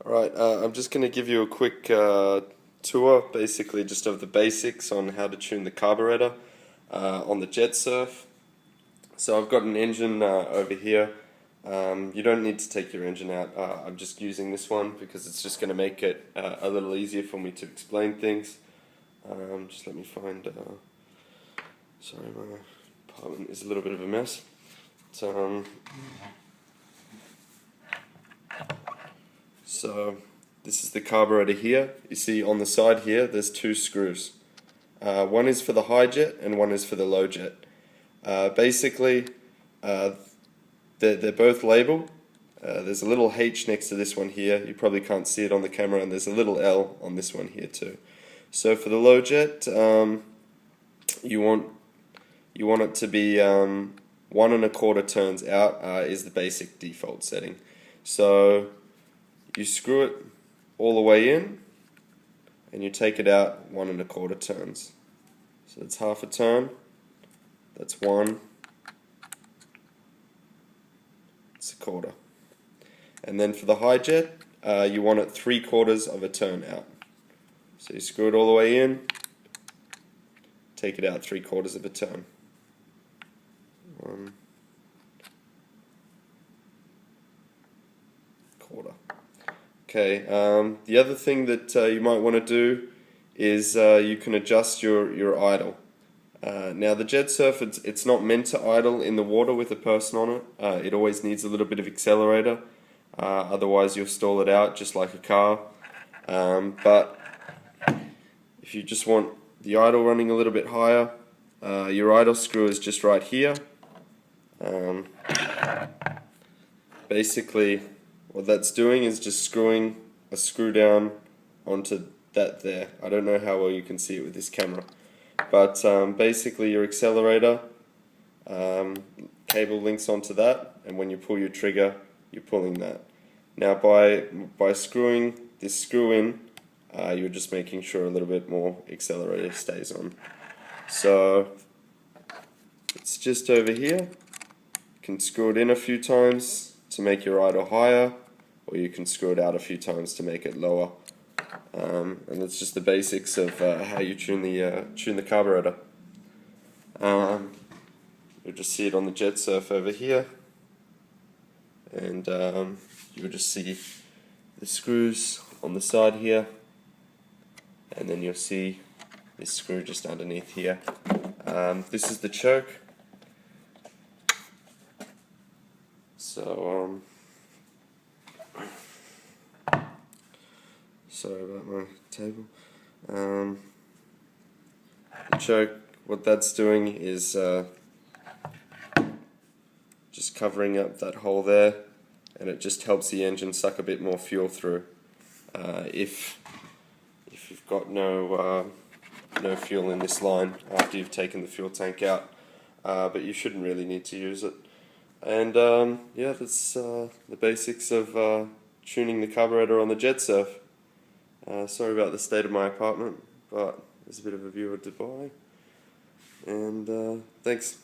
Alright, I'm just going to give you a quick tour, basically just of the basics on how to tune the carburetor on the Jetsurf. So I've got an engine over here. You don't need to take your engine out. I'm just using this one because it's just going to make it a little easier for me to explain things. Just let me find... sorry, my apartment is a little bit of a mess. So this is the carburetor here. You see on the side here there's two screws. One is for the high jet and one is for the low jet. Basically they're both labeled. There's a little H next to this one here. You probably can't see it on the camera, and there's a little L on this one here too. So for the low jet, you want it to be 1 1/4 turns out is the basic default setting. So you screw it all the way in and you take it out 1 1/4 turns. So it's half a turn, that's 1, it's 1/4. And then for the high jet, you want it 3/4 of a turn out. So you screw it all the way in, take it out 3/4 of a turn. 1/4. Okay, the other thing that you might want to do is you can adjust your idle. Now the Jetsurf, it's not meant to idle in the water with a person on it. It always needs a little bit of accelerator, otherwise you'll stall it out just like a car. But if you just want the idle running a little bit higher, your idle screw is just right here. Basically what that's doing is just screwing a screw down onto that there. I don't know how well you can see it with this camera, but basically your accelerator cable links onto that, and when you pull your trigger you're pulling that. Now by screwing this screw in, you're just making sure a little bit more accelerator stays on. So it's just over here. You can screw it in a few times to make your idle higher, or you can screw it out a few times to make it lower. And that's just the basics of how you tune the carburetor. You'll just see it on the Jetsurf over here, and you'll just see the screws on the side here, and then you'll see this screw just underneath here. This is the choke. So sorry about my table. The choke, what that's doing is just covering up that hole there, and it just helps the engine suck a bit more fuel through. If you've got no fuel in this line after you've taken the fuel tank out, but you shouldn't really need to use it. And yeah, that's the basics of tuning the carburetor on the Jetsurf. Sorry about the state of my apartment, but there's a bit of a view of Dubai. And thanks.